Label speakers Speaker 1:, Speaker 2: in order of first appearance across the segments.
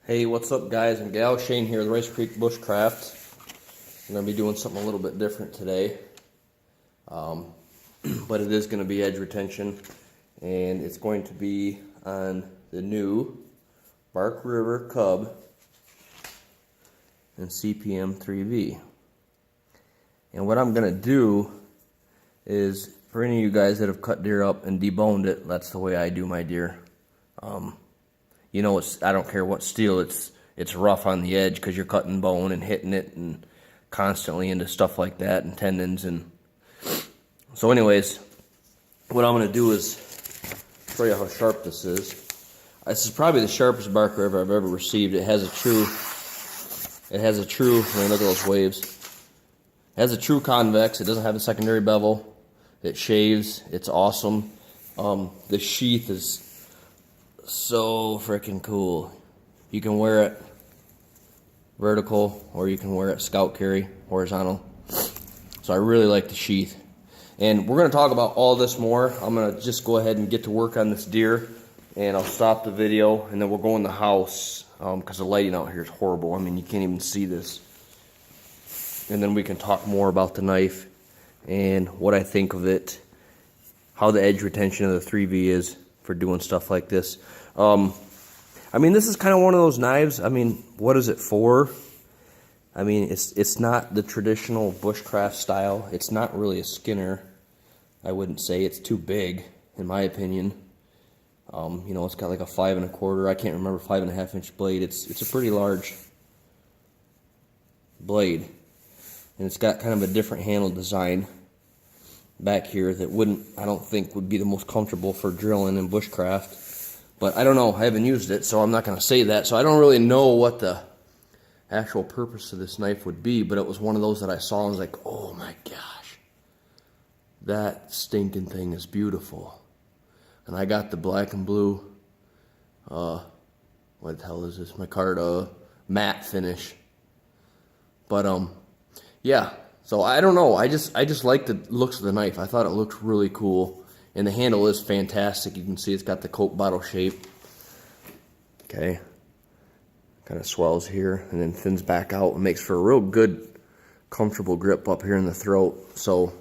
Speaker 1: Hey, what's up guys and gals? Shane here with Rice Creek Bushcraft. I'm going to be doing something a little bit different today. But it is going to be edge retention, and it's going to be on the new Bark River Cub and CPM 3V. And what I'm going to do is, for any of you guys that have cut deer up and deboned it, that's the way I do my deer. You know, I don't care what steel, it's rough on the edge because you're cutting bone and hitting it and constantly into stuff like that and tendons. And so anyways, what I'm going to do is show you how sharp this is. This is probably the sharpest Bark River I've ever received. It has a true, I mean, look at those waves. It has a true convex. It doesn't have a secondary bevel. It shaves. It's awesome. The sheath is so freaking cool. You can wear it vertical or you can wear it scout carry horizontal. So I really like the sheath. And we're going to talk about all this more. I'm going to just go ahead and get to work on this deer, and I'll stop the video and then we'll go in the house because the lighting out here is horrible. I mean, you can't even see this. And then we can talk more about the knife and what I think of it, how the edge retention of the 3V is for doing stuff like this. I mean, this is kind of one of those knives. I mean, what is it for? I mean, it's not the traditional bushcraft style. It's not really a Skinner. I wouldn't say. It's too big, in my opinion. You know, it's got like a 5 1/4. I can't remember, 5.5 inch blade. It's a pretty large blade, and it's got kind of a different handle design back here that I don't think would be the most comfortable for drilling and bushcraft. But I don't know, I haven't used it, so I'm not going to say that. So I don't really know what the actual purpose of this knife would be, but it was one of those that I saw and was like, oh my gosh, that stinking thing is beautiful. And I got the black and blue, what the hell is this, micarta matte finish. But yeah. So I don't know, I just like the looks of the knife. I thought it looked really cool. And the handle is fantastic. You can see it's got the Coke bottle shape. Okay. Kind of swells here and then thins back out and makes for a real good, comfortable grip up here in the throat. So,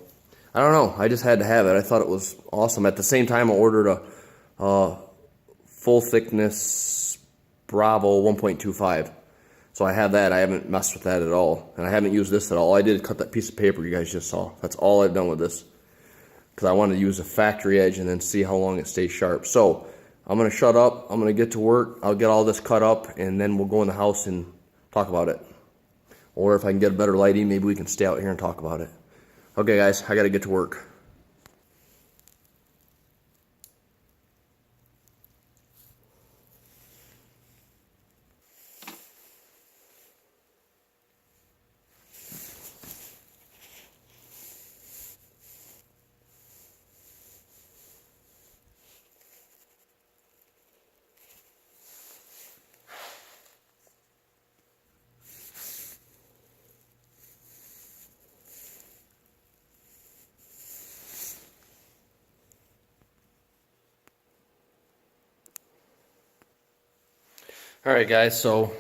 Speaker 1: I don't know, I just had to have it. I thought it was awesome. At the same time, I ordered a full thickness Bravo 1.25. So I have that. I haven't messed with that at all. And I haven't used this at all. I did cut that piece of paper you guys just saw. That's all I've done with this, because I wanted to use a factory edge and then see how long it stays sharp. So I'm going to shut up. I'm going to get to work. I'll get all this cut up, and then we'll go in the house and talk about it. Or if I can get a better lighting, maybe we can stay out here and talk about it. Okay, guys, I got to get to work. Alright guys, so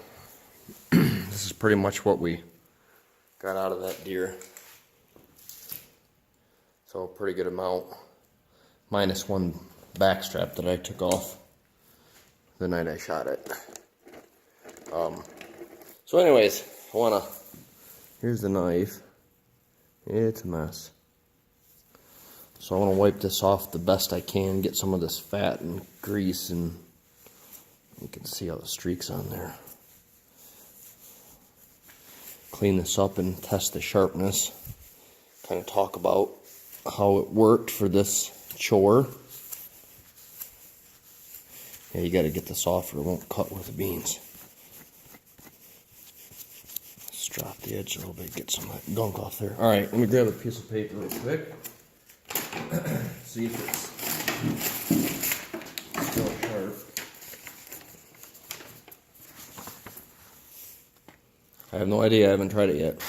Speaker 1: this is pretty much what we got out of that deer. So a pretty good amount, minus one backstrap that I took off the night I shot it. So anyways, here's the knife. It's a mess. So I want to wipe this off the best I can, get some of this fat and grease, and you can see all the streaks on there. Clean this up and test the sharpness. Kind of talk about how it worked for this chore. Yeah, you got to get this off or it won't cut with the beans. Let's drop the edge a little bit, get some of that gunk off there. Alright, let me grab a piece of paper real quick. See if it's still sharp. I have no idea, I haven't tried it yet.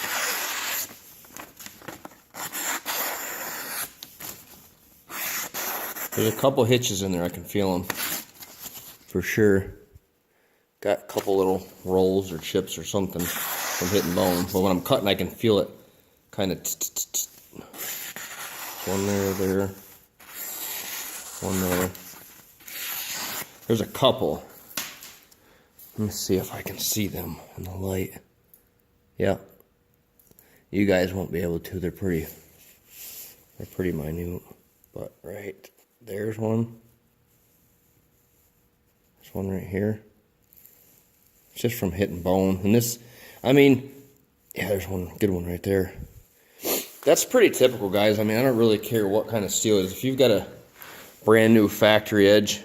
Speaker 1: There's a couple hitches in there, I can feel them for sure. got a couple little rolls or chips or something from hitting bone. But when I'm cutting, I can feel it kind of. One there. One there. There's a couple. Let me see if I can see them in the light. Yeah. You guys won't be able to. They're pretty minute. But right there's one. There's one right here. It's just from hitting bone. And this, I mean, yeah, there's one good one right there. That's pretty typical, guys. I mean, I don't really care what kind of steel it is. If you've got a brand new factory edge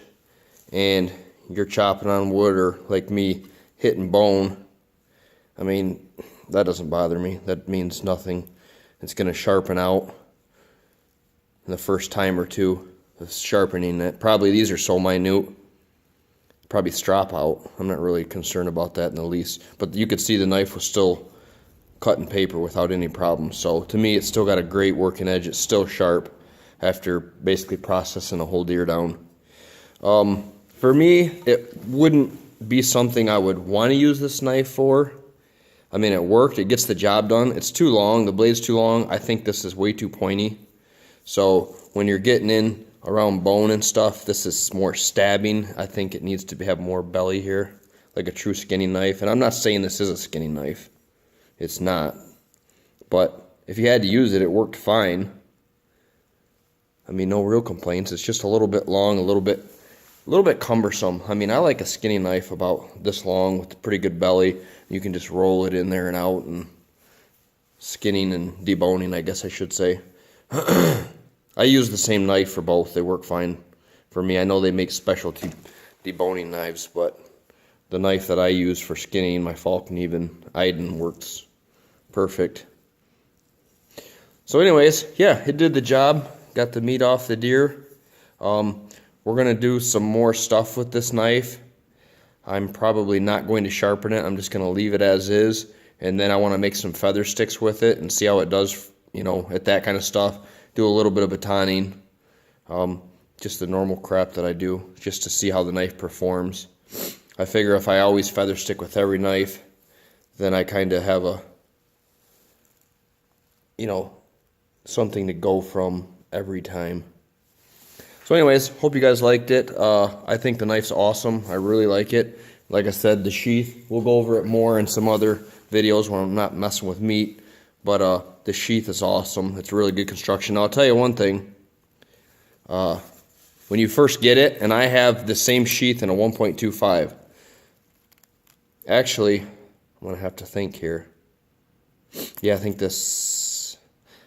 Speaker 1: and you're chopping on wood, or like me, hitting bone, I mean, that doesn't bother me. That means nothing. It's going to sharpen out in the first time or two of sharpening it. Probably these are so minute, probably strop out. I'm not really concerned about that in the least. But you could see the knife was still cutting paper without any problem. So to me, it's still got a great working edge. It's still sharp after basically processing a whole deer down. For me, it wouldn't be something I would want to use this knife for. I mean, it worked. It gets the job done. It's too long. The blade's too long. I think this is way too pointy. So when you're getting in around bone and stuff, this is more stabbing. I think it needs to have more belly here, like a true skinning knife. And I'm not saying this is a skinning knife. It's not. But if you had to use it, it worked fine. I mean, no real complaints. It's just a little bit long, a little bit cumbersome. I mean, I like a skinning knife about this long with a pretty good belly. You can just roll it in there and out, and skinning and deboning, I guess I should say. I use the same knife for both. They work fine for me. I know they make specialty deboning knives, but the knife that I use for skinning, my Falcon even, Iden, works perfect. So anyways, yeah, it did the job. Got the meat off the deer. We're going to do some more stuff with this knife. I'm probably not going to sharpen it. I'm just going to leave it as is. And then I want to make some feather sticks with it and see how it does, you know, at that kind of stuff. Do a little bit of batoning. Just the normal crap that I do, just to see how the knife performs. I figure if I always feather stick with every knife, then I kind of have a, you know, something to go from every time. So anyways, hope you guys liked it. I think the knife's awesome. I really like it. Like I said, the sheath, we'll go over it more in some other videos when I'm not messing with meat. But the sheath is awesome. It's really good construction. Now, I'll tell you one thing. When you first get it, and I have the same sheath in a 1.25. Actually, I'm going to have to think here. Yeah,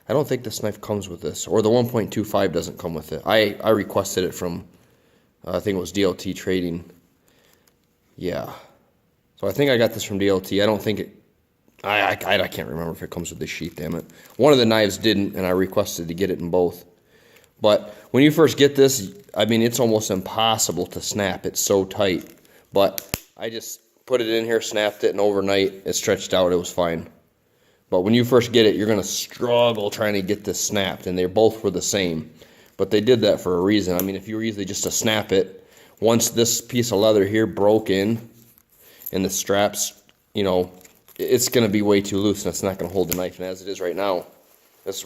Speaker 1: I don't think this knife comes with this, or the 1.25 doesn't come with it. I requested it from, I think it was DLT Trading. Yeah. So I think I got this from DLT. I don't think it, I can't remember if it comes with this sheath, damn it. One of the knives didn't, and I requested to get it in both. But when you first get this, I mean, it's almost impossible to snap. It's so tight. But I just put it in here, snapped it, and overnight it stretched out. It was fine. But when you first get it, you're going to struggle trying to get this snapped, and they both were the same. But they did that for a reason. I mean, if you were easily just to snap it, once this piece of leather here broke in, and the straps, you know, it's going to be way too loose, and it's not going to hold the knife. And as it is right now, it's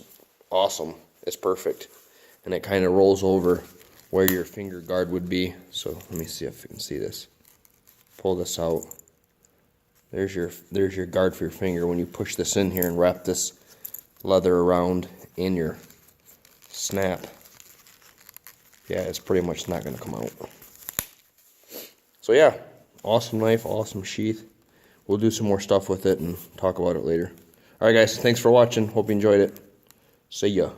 Speaker 1: awesome. It's perfect. And it kind of rolls over where your finger guard would be. So let me see if you can see this. Pull this out. There's your guard for your finger. When you push this in here and wrap this leather around in your snap, yeah, it's pretty much not going to come out. So yeah, awesome knife, awesome sheath. We'll do some more stuff with it and talk about it later. Alright guys, thanks for watching. Hope you enjoyed it. See ya.